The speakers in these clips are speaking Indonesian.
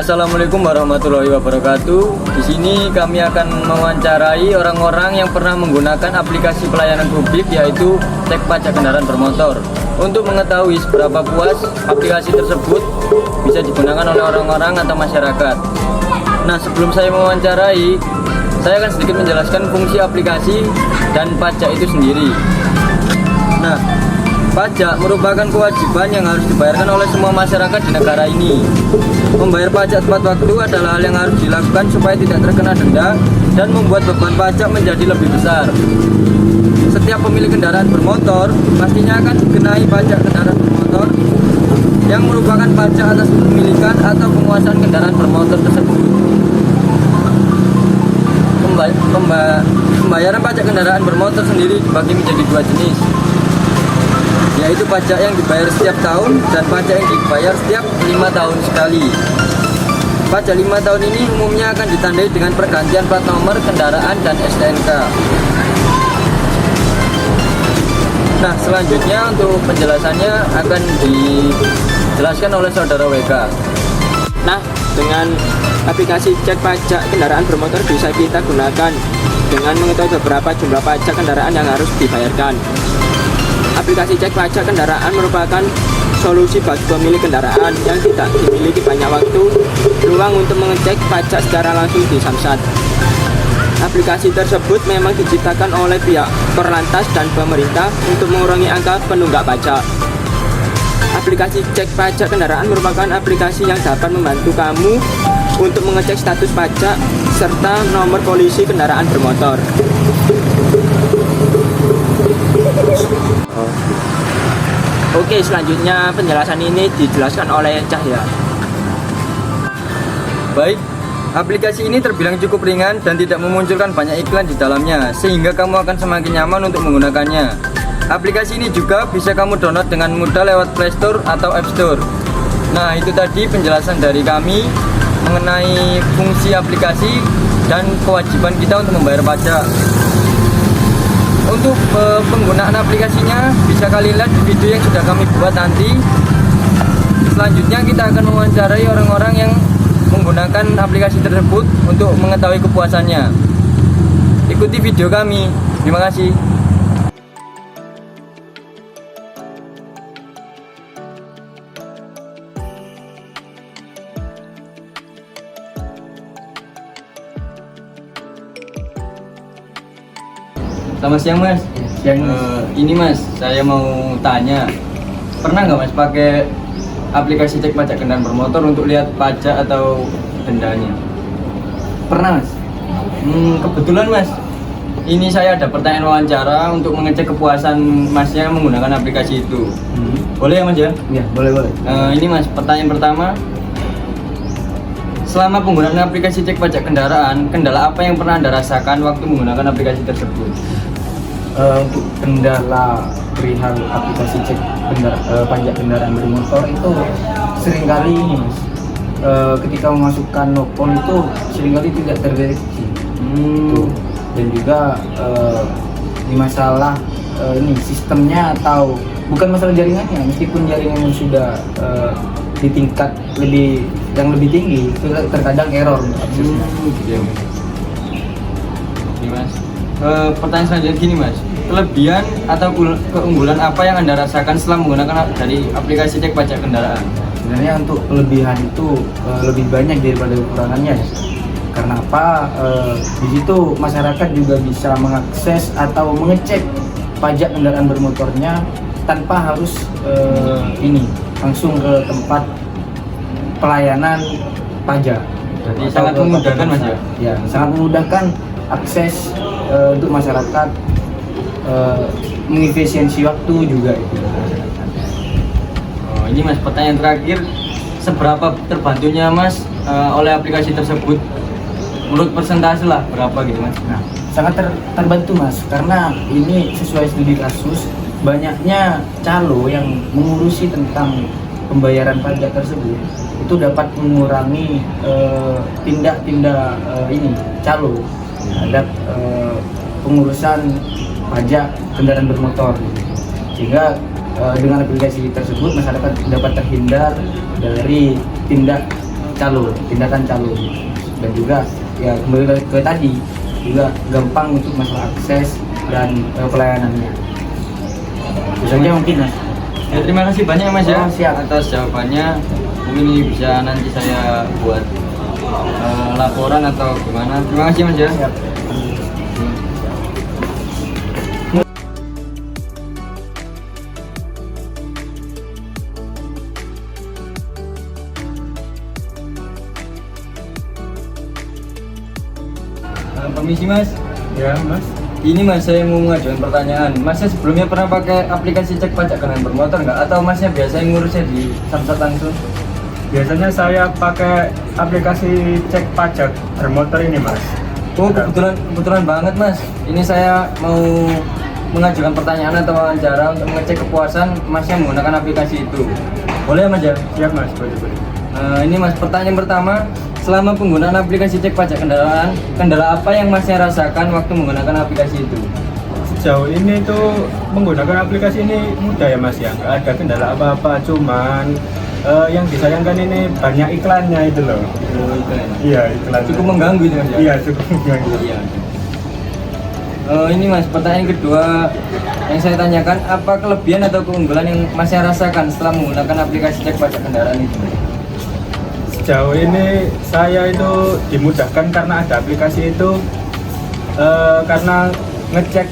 Assalamualaikum warahmatullahi wabarakatuh. Di sini kami akan mewawancarai orang-orang yang pernah menggunakan aplikasi pelayanan publik, yaitu cek pajak kendaraan bermotor. Untuk mengetahui seberapa puas aplikasi tersebut bisa digunakan oleh orang-orang atau masyarakat. Nah, sebelum saya mewawancarai, saya akan sedikit menjelaskan fungsi aplikasi dan pajak itu sendiri. Nah, pajak merupakan kewajiban yang harus dibayarkan oleh semua masyarakat di negara ini. Membayar pajak tepat waktu adalah hal yang harus dilakukan supaya tidak terkena denda dan membuat beban pajak menjadi lebih besar. Setiap pemilik kendaraan bermotor pastinya akan dikenai pajak kendaraan bermotor yang merupakan pajak atas kepemilikan atau penguasaan kendaraan bermotor tersebut. Pembayaran pajak kendaraan bermotor sendiri dibagi menjadi dua jenis, yaitu pajak yang dibayar setiap tahun dan pajak yang dibayar setiap 5 tahun sekali. Pajak 5 tahun ini umumnya akan ditandai dengan pergantian plat nomor kendaraan dan STNK. Nah, selanjutnya untuk penjelasannya akan dijelaskan oleh saudara WK. Nah, dengan aplikasi cek pajak kendaraan bermotor bisa kita gunakan dengan mengetahui beberapa jumlah pajak kendaraan yang harus dibayarkan. Aplikasi cek pajak kendaraan merupakan solusi bagi pemilik kendaraan yang tidak dimiliki banyak waktu ruang untuk mengecek pajak secara langsung di Samsat. Aplikasi tersebut memang diciptakan oleh pihak Korlantas dan pemerintah untuk mengurangi angka penunggak pajak. Aplikasi cek pajak kendaraan merupakan aplikasi yang dapat membantu kamu untuk mengecek status pajak serta nomor polisi kendaraan bermotor. Oke, selanjutnya penjelasan ini dijelaskan oleh Cahya. Baik, aplikasi ini terbilang cukup ringan dan tidak memunculkan banyak iklan di dalamnya, sehingga kamu akan semakin nyaman untuk menggunakannya. Aplikasi ini juga bisa kamu download dengan mudah lewat Play Store atau App Store. Nah, itu tadi penjelasan dari kami mengenai fungsi aplikasi dan kewajiban kita untuk membayar pajak. Untuk penggunaan aplikasinya bisa kalian lihat di video yang sudah kami buat nanti. Selanjutnya kita akan mewawancarai orang-orang yang menggunakan aplikasi tersebut untuk mengetahui kepuasannya. Ikuti video kami. Terima kasih. Selamat siang, Mas. Ini Mas, saya mau tanya, pernah nggak Mas pakai aplikasi cek pajak kendaraan bermotor untuk lihat pajak atau dendanya? Pernah, Mas. Kebetulan Mas, ini saya ada pertanyaan wawancara untuk mengecek kepuasan Masnya menggunakan aplikasi itu. Boleh ya Mas ya? Ya, boleh. Ini Mas, pertanyaan pertama, selama penggunaan aplikasi cek pajak kendaraan, kendala apa yang pernah Anda rasakan waktu menggunakan aplikasi tersebut? Untuk kendala perihal aplikasi cek pajak kendaraan bermotor itu seringkali ini, Mas. Ketika memasukkan nopon itu seringkali tidak terdeteksi. Dan juga di masalah ini sistemnya atau bukan masalah jaringannya, meskipun jaringannya sudah di tingkat yang lebih tinggi, itu terkadang error untuk aksesnya. Oke, Mas. Pertanyaan selanjutnya gini Mas, kelebihan atau keunggulan apa yang Anda rasakan setelah menggunakan dari aplikasi cek pajak kendaraan? Sebenarnya untuk kelebihan itu lebih banyak daripada kekurangannya. Karena apa? Di situ masyarakat juga bisa mengakses atau mengecek pajak kendaraan bermotornya tanpa harus langsung ke tempat pelayanan pajak. Jadi sangat memudahkan Mas ya? Ya, sangat memudahkan akses untuk masyarakat, mengefisiensi waktu juga itu. Oh, ini Mas, pertanyaan terakhir, seberapa terbantunya Mas oleh aplikasi tersebut? Menurut persentase lah berapa gitu Mas? Nah, sangat terbantu Mas, karena ini sesuai studi kasus, banyaknya calo yang mengurusi tentang pembayaran pajak tersebut itu dapat mengurangi tindak-tindak calo terhadap pengurusan pajak kendaraan bermotor, sehingga dengan aplikasi tersebut masyarakat dapat terhindar dari tindak tindakan calo. Dan juga ya kembali lagi ke tadi, juga gampang untuk masalah akses dan pelayanannya. Itu saja mungkin Mas. Ya, terima kasih banyak Mas ya Oh, siap. atas jawabannya. Mungkin ini bisa nanti saya buat laporan atau gimana. Terima kasih Mas ya. Siap. Permisi Mas. Ya Mas. Ini Mas, saya mau mengajukan pertanyaan. Masnya sebelumnya pernah pakai aplikasi cek pajak kendaraan bermotor nggak? Atau Masnya biasa ngurusnya di Samsat langsung? Biasanya saya pakai aplikasi cek pajak bermotor ini, Mas. Oh, kebetulan banget Mas. Ini saya mau mengajukan pertanyaan atau wawancara untuk mengecek kepuasan Masnya menggunakan aplikasi itu. Boleh Mas ya? Siap, Mas. Boleh. Ini Mas, pertanyaan pertama, selama penggunaan aplikasi cek pajak kendaraan, kendala apa yang Masnya rasakan waktu menggunakan aplikasi itu? Sejauh ini tuh menggunakan aplikasi ini mudah ya, Mas ya. Nggak ada kendala apa-apa, cuman yang disayangkan ini banyak iklannya itu loh. Oh, itu ya. Iya, iklan. Cukup mengganggu itu Mas ya? Iya, cukup mengganggu. Iya. Ini Mas, pertanyaan kedua yang saya tanyakan, apa kelebihan atau keunggulan yang Masnya rasakan setelah menggunakan aplikasi cek pajak kendaraan itu? Sejauh ini saya itu dimudahkan karena ada aplikasi itu, karena ngecek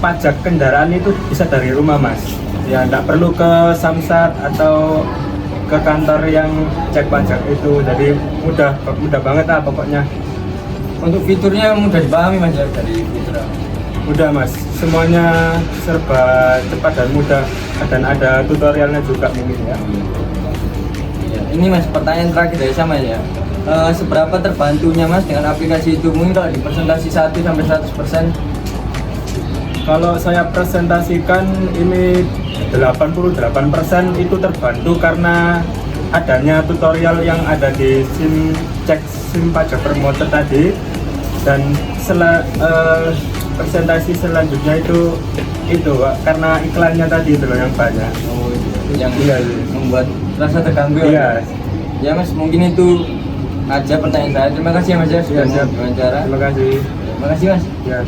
pajak kendaraan itu bisa dari rumah, Mas. Ya, tidak perlu ke Samsat atau ke kantor yang cek pajak itu, jadi mudah banget lah pokoknya. Untuk fiturnya mudah dipahami Mas ya dari fitur. Mudah, Mas, semuanya serba cepat dan mudah, dan ada tutorialnya juga mungkin ya. Ya, ini Mas, pertanyaan terakhir dari sama ya. Seberapa terbantunya Mas dengan aplikasi itu? Mungkin kalau di presentasi 1 sampai 100%. Kalau saya presentasikan ini 88% itu terbantu karena adanya tutorial yang ada di SIM pajak bermotor tadi, dan presentasi selanjutnya itu Pak, karena iklannya tadi itu loh yang banyak. Oh, yang Iya. membuat rasa terganggu Iya. Ya Mas, mungkin itu aja pertanyaan saya. Terima kasih ya Mas ya sudah Iya, siap. mau diwawancara. Terima kasih. Terima kasih Mas. Ya.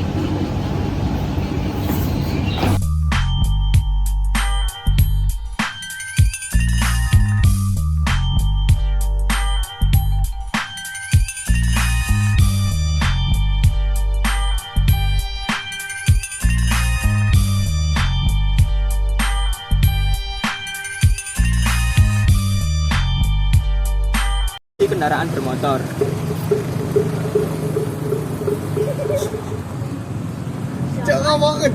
Di kendaraan bermotor. Jangan banget.